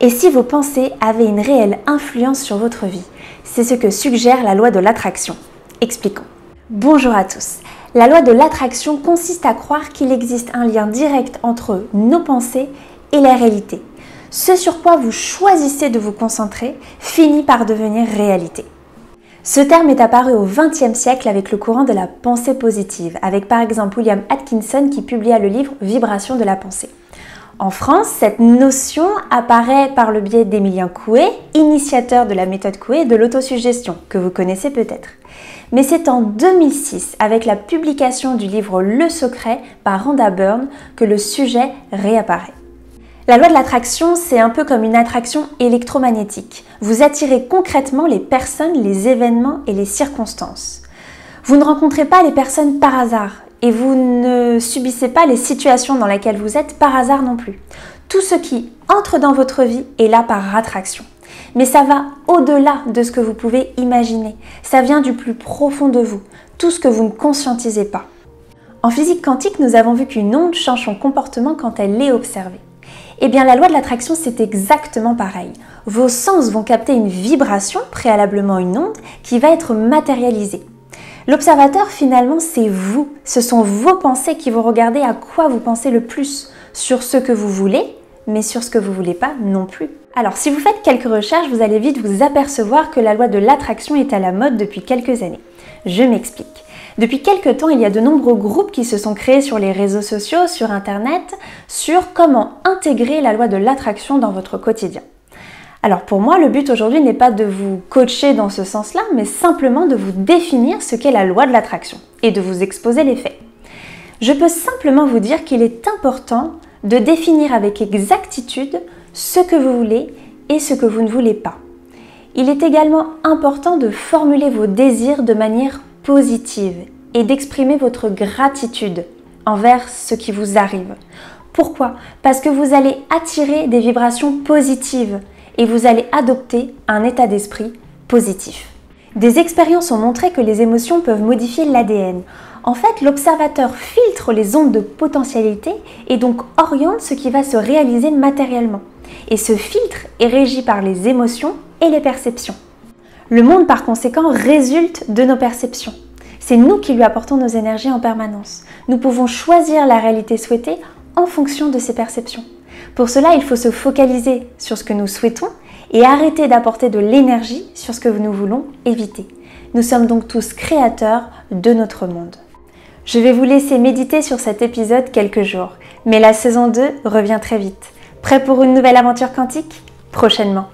Et si vos pensées avaient une réelle influence sur votre vie? C'est ce que suggère la loi de l'attraction. Expliquons. Bonjour à tous. La loi de l'attraction consiste à croire qu'il existe un lien direct entre nos pensées et la réalité. Ce sur quoi vous choisissez de vous concentrer finit par devenir réalité. Ce terme est apparu au XXe siècle avec le courant de la pensée positive, avec par exemple William Atkinson qui publia le livre Vibrations de la pensée. En France, cette notion apparaît par le biais d'Emilien Coué, initiateur de la méthode Coué et de l'autosuggestion, que vous connaissez peut-être. Mais c'est en 2006, avec la publication du livre Le Secret par Rhonda Byrne, que le sujet réapparaît. La loi de l'attraction, c'est un peu comme une attraction électromagnétique. Vous attirez concrètement les personnes, les événements et les circonstances. Vous ne rencontrez pas les personnes par hasard et vous ne subissez pas les situations dans lesquelles vous êtes par hasard non plus. Tout ce qui entre dans votre vie est là par attraction. Mais ça va au-delà de ce que vous pouvez imaginer. Ça vient du plus profond de vous, tout ce que vous ne conscientisez pas. En physique quantique, nous avons vu qu'une onde change son comportement quand elle est observée. Eh bien, la loi de l'attraction, c'est exactement pareil. Vos sens vont capter une vibration, préalablement une onde, qui va être matérialisée. L'observateur, finalement, c'est vous. Ce sont vos pensées qui vont regarder à quoi vous pensez le plus, sur ce que vous voulez, mais sur ce que vous ne voulez pas non plus. Alors, si vous faites quelques recherches, vous allez vite vous apercevoir que la loi de l'attraction est à la mode depuis quelques années. Je m'explique. Depuis quelques temps, il y a de nombreux groupes qui se sont créés sur les réseaux sociaux, sur Internet, sur comment intégrer la loi de l'attraction dans votre quotidien. Alors pour moi, le but aujourd'hui n'est pas de vous coacher dans ce sens-là, mais simplement de vous définir ce qu'est la loi de l'attraction et de vous exposer les faits. Je peux simplement vous dire qu'il est important de définir avec exactitude ce que vous voulez et ce que vous ne voulez pas. Il est également important de formuler vos désirs de manière positive et d'exprimer votre gratitude envers ce qui vous arrive. Pourquoi? Parce que vous allez attirer des vibrations positives et vous allez adopter un état d'esprit positif. Des expériences ont montré que les émotions peuvent modifier l'ADN. En fait, l'observateur filtre les ondes de potentialité et donc oriente ce qui va se réaliser matériellement. Et ce filtre est régi par les émotions et les perceptions. Le monde, par conséquent, résulte de nos perceptions. C'est nous qui lui apportons nos énergies en permanence. Nous pouvons choisir la réalité souhaitée en fonction de ces perceptions. Pour cela, il faut se focaliser sur ce que nous souhaitons et arrêter d'apporter de l'énergie sur ce que nous voulons éviter. Nous sommes donc tous créateurs de notre monde. Je vais vous laisser méditer sur cet épisode quelques jours, mais la saison 2 revient très vite. Prêt pour une nouvelle aventure quantique? Prochainement.